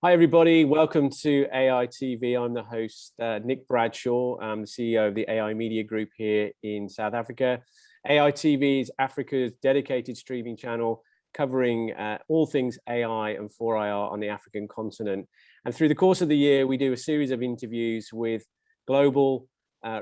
Hi, everybody. Welcome to AI TV. I'm the host, Nick Bradshaw. I'm the CEO of the AI Media Group here in South Africa. AI TV is Africa's dedicated streaming channel covering all things AI and 4IR on the African continent. And through the course of the year, we do a series of interviews with global,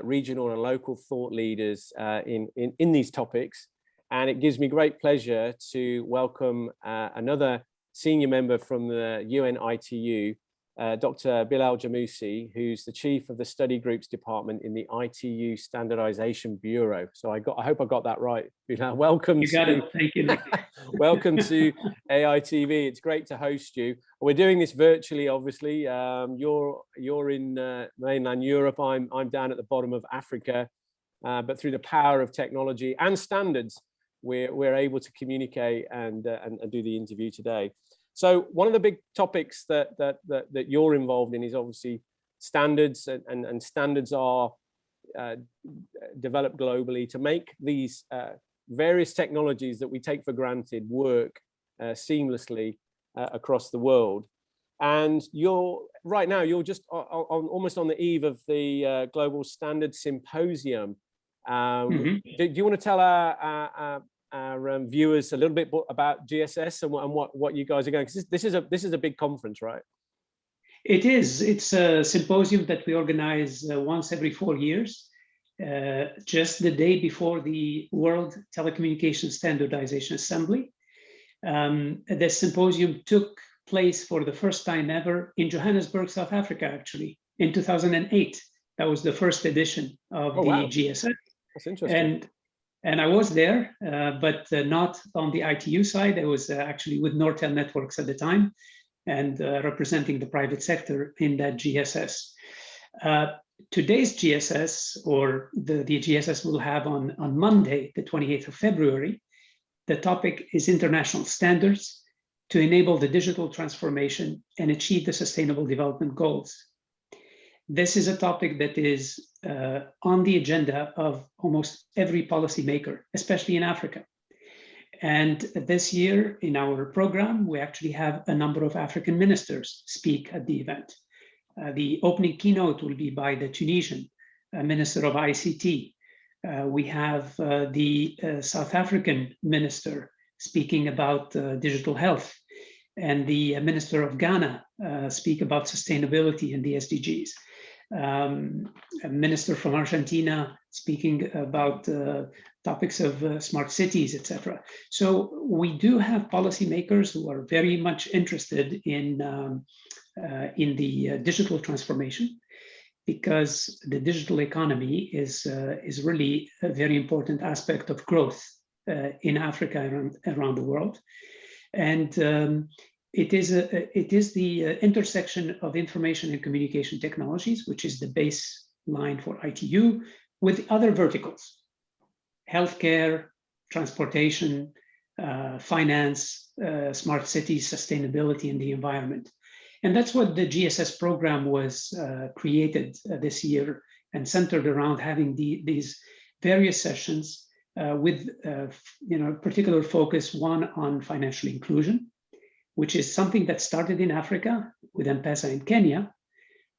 regional and local thought leaders in these topics. And it gives me great pleasure to welcome another senior member from the UN ITU, Dr Bilel Jamoussi, who's the chief of the study groups department in the ITU Standardization Bureau. So I hope I got that right. Bilel, welcome. You got it. Thank you, Nick. Welcome to AI TV. It's great to host you. We're doing this virtually, obviously. You're in mainland Europe. I'm down at the bottom of Africa, but through the power of technology and standards, we're able to communicate and do the interview today. So one of the big topics that you're involved in is obviously standards, and standards are developed globally to make these various technologies that we take for granted work seamlessly across the world. And right now you're just almost on the eve of the Global Standards Symposium. Do you want to tell our viewers a little bit about GSS and what you guys are going? Because this is a big conference, right? It is. It's a symposium that we organize once every 4 years, just the day before the World Telecommunications Standardization Assembly. The symposium took place for the first time ever in Johannesburg, South Africa, actually, in 2008. That was the first edition of the GSS. That's interesting. And I was there, but not on the ITU side. I was actually with Nortel Networks at the time and representing the private sector in that GSS. Today's GSS, or the GSS we'll have on Monday, the 28th of February, the topic is international standards to enable the digital transformation and achieve the Sustainable Development Goals. This is a topic that is on the agenda of almost every policymaker, especially in Africa. And this year in our program, we actually have a number of African ministers speak at the event. The opening keynote will be by the Tunisian Minister of ICT. We have the South African minister speaking about digital health, and the Minister of Ghana speak about sustainability and the SDGs. A minister from Argentina speaking about topics of smart cities, etc. So we do have policymakers who are very much interested in the digital transformation, because the digital economy is really a very important aspect of growth in Africa and around the world. And it is the intersection of information and communication technologies, which is the baseline for ITU, with other verticals: healthcare, transportation, finance, smart cities, sustainability, and the environment. And that's what the GSS program was created this year, and centered around having these various sessions with particular focus, one on financial inclusion, which is something that started in Africa with M-Pesa in Kenya,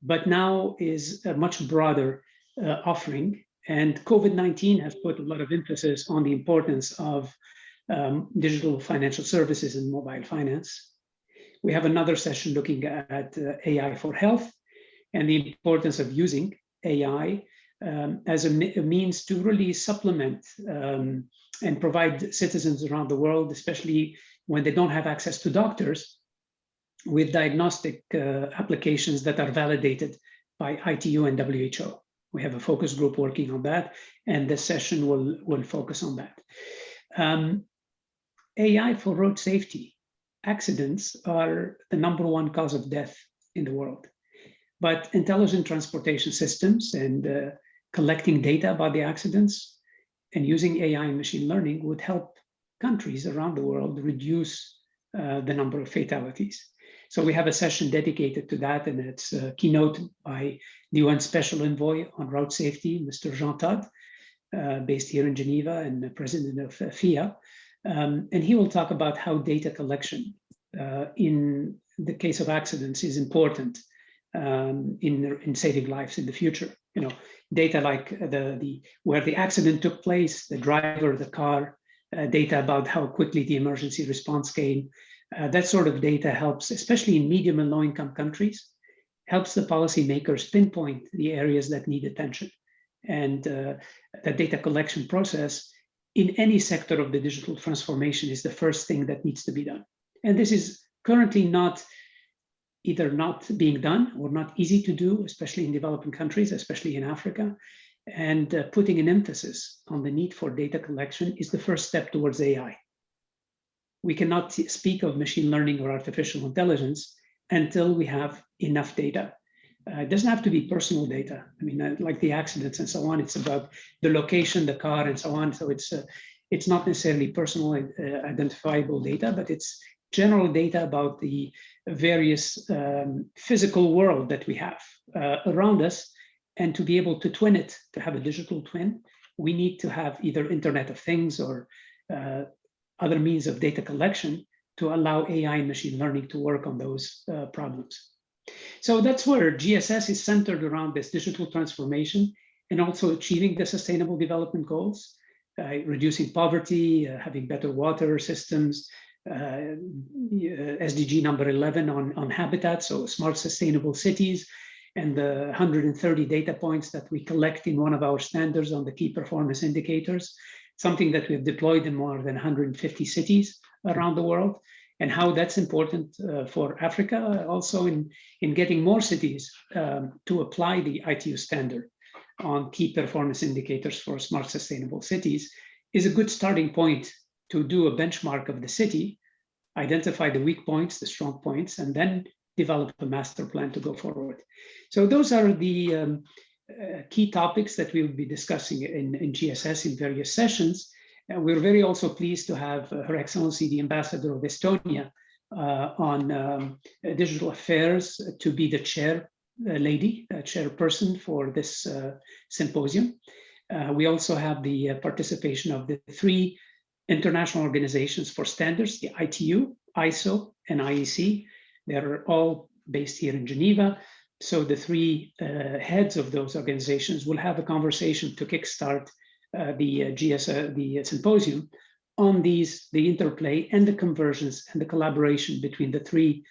but now is a much broader offering. And COVID-19 has put a lot of emphasis on the importance of digital financial services and mobile finance. We have another session looking at AI for health and the importance of using AI as a means to really supplement and provide citizens around the world, especially when they don't have access to doctors, with diagnostic applications that are validated by ITU and WHO. We have a focus group working on that, and this session will focus on that. AI for road safety. Accidents are the #1 cause of death in the world. But intelligent transportation systems and collecting data about the accidents and using AI and machine learning would help countries around the world reduce the number of fatalities. So we have a session dedicated to that, and it's keynote by the UN Special Envoy on Road Safety, Mr. Jean Todt, based here in Geneva and the president of FIA. And he will talk about how data collection in the case of accidents is important in saving lives in the future. You know, data like where the accident took place, the driver, the car, data about how quickly the emergency response came. That sort of data helps, especially in medium and low-income countries, helps the policymakers pinpoint the areas that need attention. And the data collection process in any sector of the digital transformation is the first thing that needs to be done. And this is currently either not being done or not easy to do, especially in developing countries, especially in Africa. And putting an emphasis on the need for data collection is the first step towards AI. We cannot speak of machine learning or artificial intelligence until we have enough data. It doesn't have to be personal data. I mean, like the accidents and so on, it's about the location, the car, and so on. So it's not necessarily personal identifiable data, but it's general data about the various physical world that we have around us. And to be able to twin it, to have a digital twin, we need to have either Internet of Things or other means of data collection to allow AI and machine learning to work on those problems. So that's where GSS is centered around this digital transformation and also achieving the Sustainable Development Goals, reducing poverty, having better water systems, SDG number 11 on habitat, so smart sustainable cities, and the 130 data points that we collect in one of our standards on the key performance indicators, something that we've deployed in more than 150 cities around the world, and how that's important for Africa, also in getting more cities to apply the ITU standard on key performance indicators for smart sustainable cities is a good starting point to do a benchmark of the city, identify the weak points, the strong points, and then develop a master plan to go forward. So those are the key topics that we will be discussing in GSS in various sessions. And we're very also pleased to have Her Excellency, the Ambassador of Estonia on digital affairs to be the chairperson for this symposium. We also have the participation of the 3 international organizations for standards, the ITU, ISO, and IEC. They're all based here in Geneva. So the 3 heads of those organizations will have a conversation to kickstart the symposium on the interplay and the convergence and the collaboration between the 3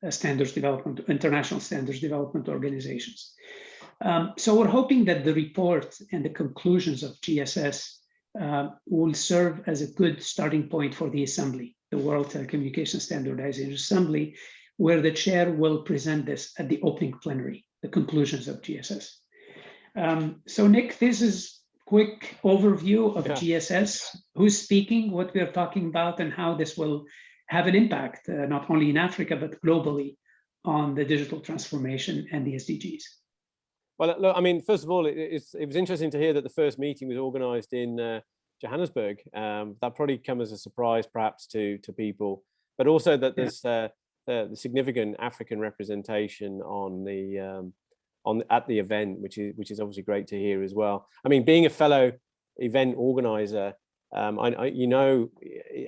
international standards development organizations. So we're hoping that the report and the conclusions of GSS will serve as a good starting point for the assembly, the World Telecommunication Standardization Assembly, where the chair will present this at the opening plenary, the conclusions of GSS. So Nick, this is quick overview of GSS, who's speaking, what we're talking about, and how this will have an impact, not only in Africa, but globally on the digital transformation and the SDGs. Well, look, I mean, first of all, it was interesting to hear that the first meeting was organized in Johannesburg. That probably come as a surprise, perhaps, to people, but also that there's the significant African representation at the event, which is obviously great to hear as well. I mean, being a fellow event organizer, you know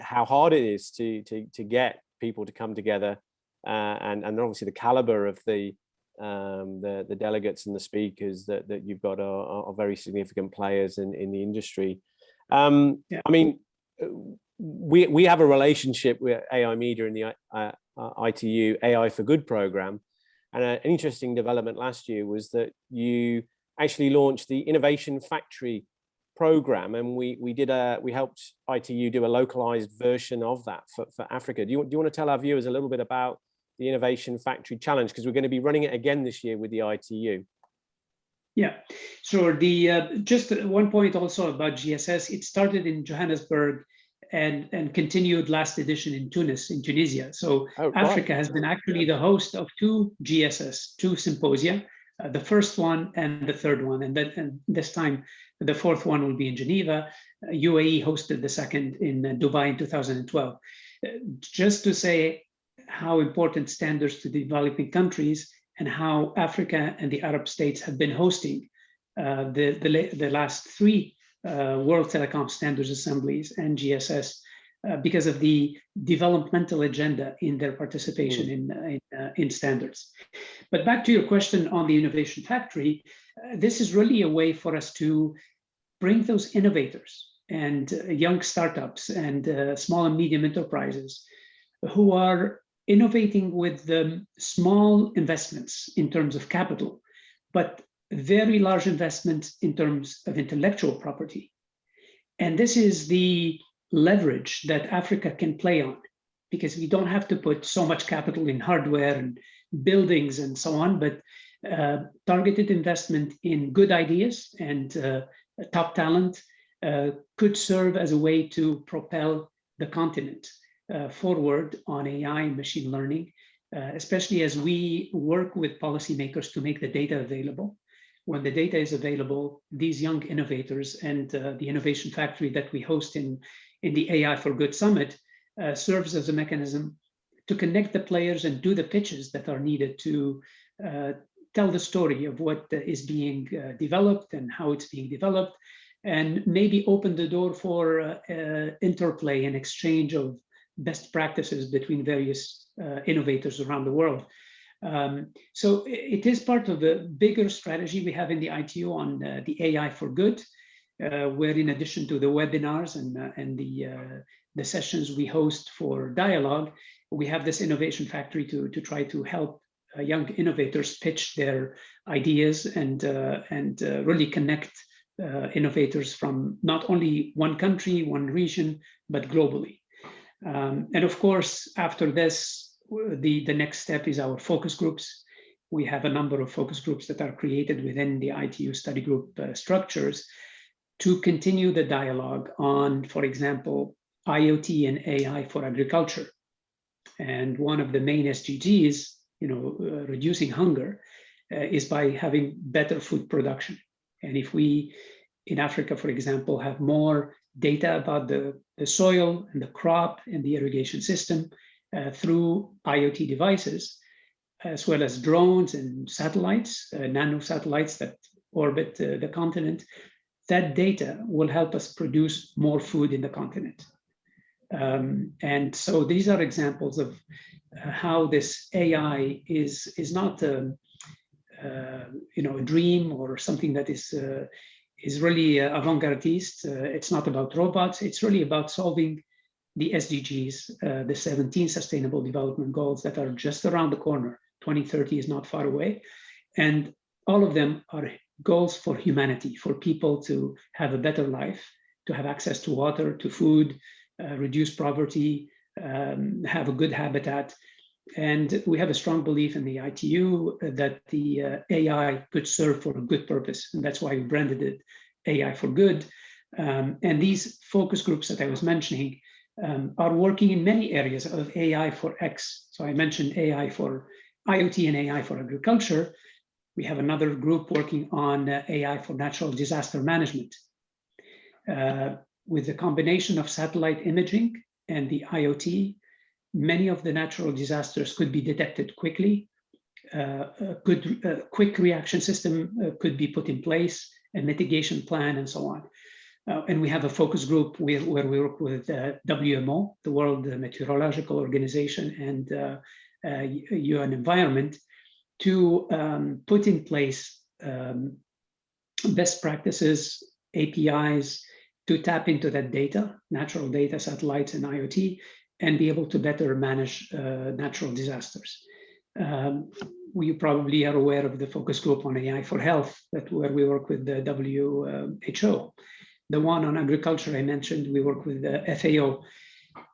how hard it is to get people to come together, and obviously the caliber of the delegates and the speakers that you've got are very significant players in the industry. I mean, we have a relationship with AI Media and the ITU AI for Good program. And an interesting development last year was that you actually launched the Innovation Factory program, and we helped ITU do a localized version of that for Africa. Do you want to tell our viewers a little bit about the Innovation Factory Challenge, because we're going to be running it again this year with the ITU? Yeah, sure. Just one point also about GSS, it started in Johannesburg and continued last edition in Tunis, in Tunisia. So Africa has been actually the host of 2 GSS, 2 symposia, the first one and the third one. And this time, the 4th one will be in Geneva. UAE hosted the second in Dubai in 2012. Just to say how important standards to developing countries and how Africa and the Arab states have been hosting the last 3 World Telecom Standards Assemblies and GSS because of the developmental agenda in their participation in standards. But back to your question on the Innovation Factory, this is really a way for us to bring those innovators and young startups and small and medium enterprises who are innovating with small investments in terms of capital, but very large investments in terms of intellectual property. And this is the leverage that Africa can play on, because we don't have to put so much capital in hardware and buildings and so on, but targeted investment in good ideas and top talent could serve as a way to propel the continent forward on AI and machine learning, especially as we work with policymakers to make the data available. When the data is available, these young innovators and the Innovation Factory that we host in the AI for Good Summit serves as a mechanism to connect the players and do the pitches that are needed to tell the story of what is being developed and how it's being developed, and maybe open the door for interplay and exchange of best practices between various innovators around the world. So it is part of the bigger strategy we have in the ITU on the AI for Good, where in addition to the webinars and the sessions we host for dialogue, we have this Innovation Factory to try to help young innovators pitch their ideas and really connect innovators from not only one country, one region, but globally. And of course, after this, the next step is our focus groups. We have a number of focus groups that are created within the ITU study group structures to continue the dialogue on, for example, IoT and AI for agriculture. And one of the main SDGs, reducing hunger, is by having better food production. And if we, in Africa, for example, have more data about the soil and the crop and the irrigation system through IoT devices, as well as drones and satellites, nano satellites that orbit the continent, that data will help us produce more food in the continent. And so these are examples of how this AI is not a dream or something that is really avant-gardist. It's not about robots. It's really about solving the SDGs, the 17 Sustainable Development Goals that are just around the corner. 2030 is not far away. And all of them are goals for humanity, for people to have a better life, to have access to water, to food, reduce poverty, have a good habitat. And we have a strong belief in the ITU that the AI could serve for a good purpose. And that's why we branded it AI for Good. And these focus groups that I was mentioning are working in many areas of AI for X. So I mentioned AI for IoT and AI for agriculture. We have another group working on AI for natural disaster management. With the combination of satellite imaging and the IoT, many of the natural disasters could be detected quickly. A quick reaction system could be put in place, a mitigation plan, and so on. And we have a focus group where we work with WMO, the World Meteorological Organization, and UN Environment to put in place best practices, APIs, to tap into that data, natural data, satellites, and IoT, and be able to better manage natural disasters. We probably are aware of the focus group on AI for health, where we work with the WHO. The one on agriculture I mentioned, we work with the FAO,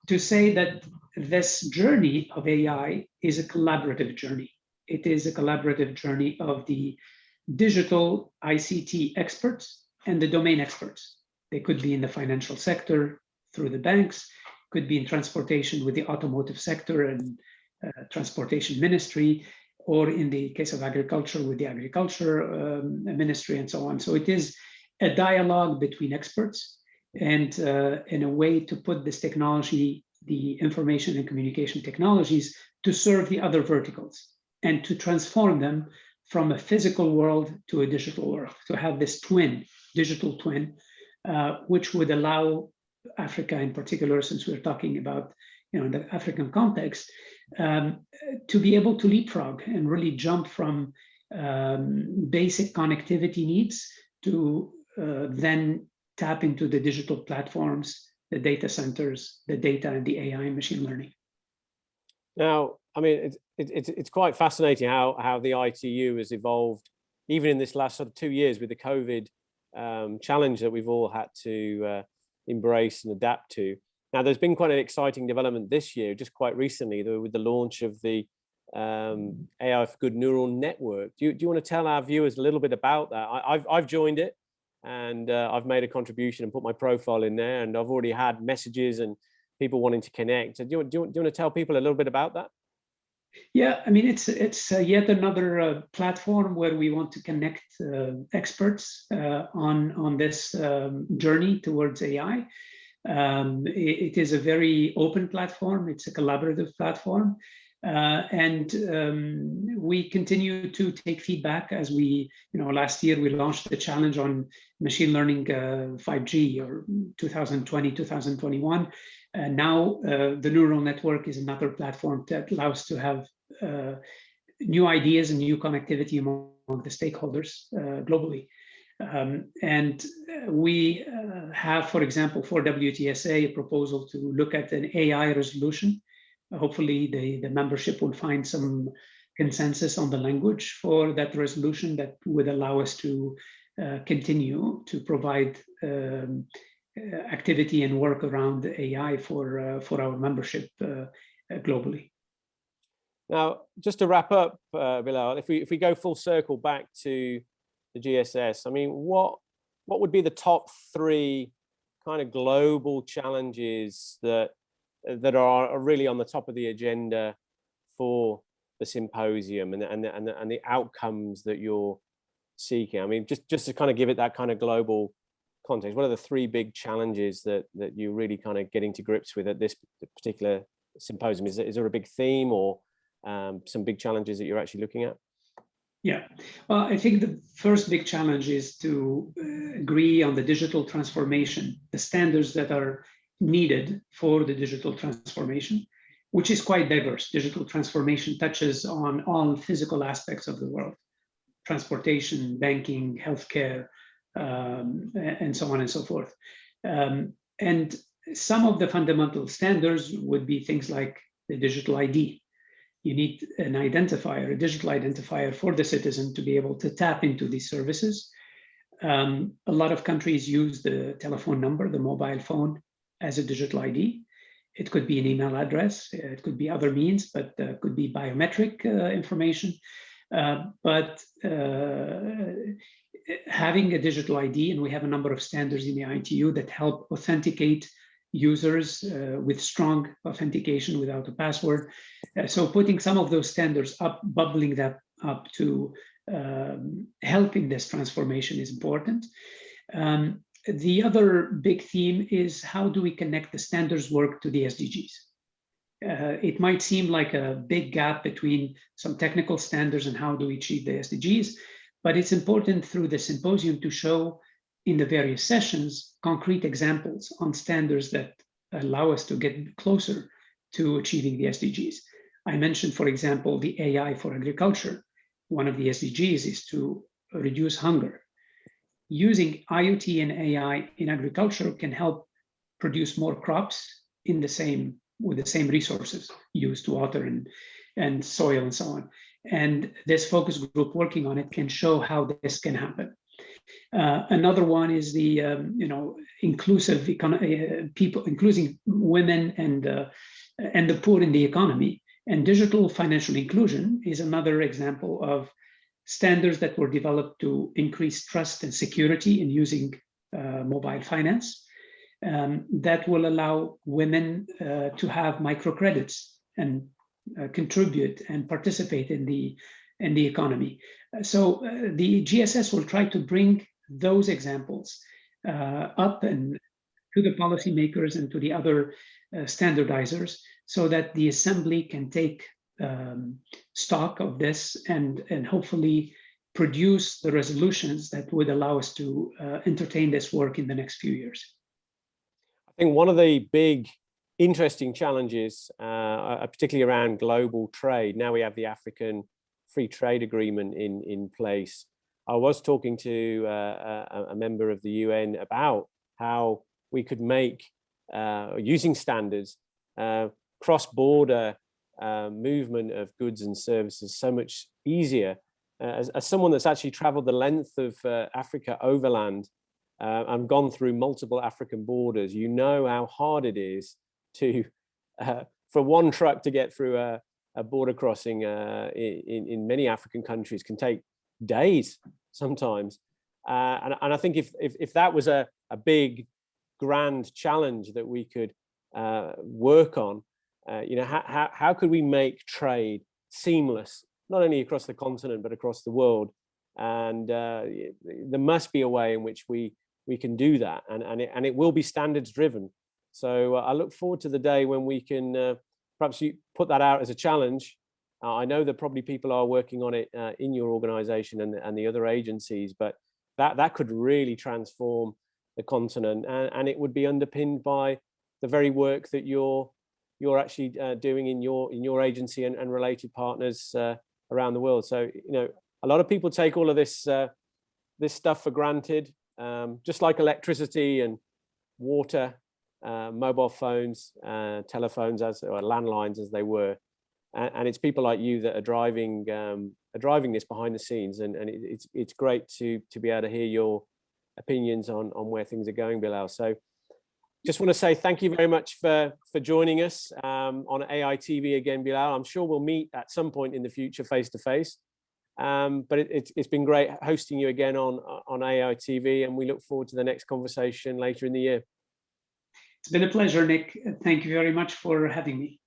to say that this journey of AI is a collaborative journey. It is a collaborative journey of the digital ICT experts and the domain experts. They could be in the financial sector through the banks, could be in transportation with the automotive sector and transportation ministry, or in the case of agriculture with the agriculture ministry and so on. So it is a dialogue between experts and in a way to put this technology, the information and communication technologies, to serve the other verticals and to transform them from a physical world to a digital world, to have this twin, digital twin, which would allow Africa in particular, since we're talking about, in the African context, to be able to leapfrog and really jump from basic connectivity needs to then tap into the digital platforms, the data centers, the data, and the AI and machine learning. Now, I mean, it's quite fascinating how the ITU has evolved, even in this last sort of 2 years with the COVID challenge that we've all had to embrace and adapt to. Now, there's been quite an exciting development this year, just quite recently, with the launch of the AI for Good neural network. Do you want to tell our viewers a little bit about that? I've joined it, and I've made a contribution and put my profile in there, and I've already had messages and people wanting to connect. Do you want to tell people a little bit about that? Yeah, I mean, it's yet another platform where we want to connect experts on this journey towards AI. It is a very open platform. It's a collaborative platform. And we continue to take feedback as we, last year we launched the challenge on machine learning 5G, or 2020, 2021. Now the neural network is another platform that allows to have new ideas and new connectivity among the stakeholders globally. And we have, for example, for WTSA, a proposal to look at an AI resolution. Hopefully the membership will find some consensus on the language for that resolution that would allow us to continue to provide activity and work around AI for our membership globally. Now, just to wrap up, Bilel, if we go full circle back to the GSS, I mean, what would be the top 3 kind of global challenges that are really on the top of the agenda for the symposium and the outcomes that you're seeking? I mean, just to kind of give it that kind of global context, what are the 3 big challenges that you're really kind of getting to grips with at this particular symposium? Is there a big theme or some big challenges that you're actually looking at? Yeah, well, I think the first big challenge is to agree on the digital transformation, the standards that are needed for the digital transformation, which is quite diverse. Digital transformation touches on all physical aspects of the world: transportation, banking, healthcare, and so on and so forth. And some of the fundamental standards would be things like the digital ID. You need an identifier, a digital identifier for the citizen to be able to tap into these services. A lot of countries use the telephone number, the mobile phone, as a digital ID. It could be an email address, it could be other means, but could be biometric information. But having a digital ID, and we have a number of standards in the ITU that help authenticate users with strong authentication without a password. So putting some of those standards up, bubbling that up to helping this transformation is important. The other big theme is, how do we connect the standards work to the SDGs? It might seem like a big gap between some technical standards and how do we achieve the SDGs, but it's important through the symposium to show in the various sessions concrete examples on standards that allow us to get closer to achieving the SDGs. I mentioned, for example, the AI for agriculture. One of the SDGs is to reduce hunger. Using IoT and AI in agriculture can help produce more crops with the same resources used to water and soil and so on. And this focus group working on it can show how this can happen. Another one is the inclusive people, including women and the poor in the economy. And digital financial inclusion is another example of standards that were developed to increase trust and security in using mobile finance that will allow women to have microcredits and contribute and participate in the economy. So the GSS will try to bring those examples up and to the policymakers and to the other standardizers, so that the assembly can take stock of this and hopefully produce the resolutions that would allow us to entertain this work in the next few years. I think one of the big interesting challenges, particularly around global trade, now we have the African Free Trade Agreement in place. I was talking to a member of the UN about how we could make, using standards, cross-border movement of goods and services so much easier. As someone that's actually traveled the length of Africa overland and gone through multiple African borders, you know how hard it is to for one truck to get through a border crossing in many African countries can take days sometimes. And I think if that was a big, grand challenge that we could work on, you know, how could we make trade seamless, not only across the continent, but across the world? And there must be a way in which we can do that, and it will be standards driven. So I look forward to the day when we can perhaps you put that out as a challenge. I know that probably people are working on it in your organization and the other agencies, but that could really transform the continent, and it would be underpinned by the very work that you're actually doing in your agency and related partners around the world. So, you know, a lot of people take all of this this stuff for granted, just like electricity and water, mobile phones, telephones, or landlines as they were, and it's people like you that are driving this behind the scenes, and it's great to be able to hear your opinions on where things are going, Bilel. So just want to say thank you very much for joining us on AI TV again, Bilel. I'm sure we'll meet at some point in the future face to face. But it's been great hosting you again on AI TV, and we look forward to the next conversation later in the year. It's been a pleasure, Nick. Thank you very much for having me.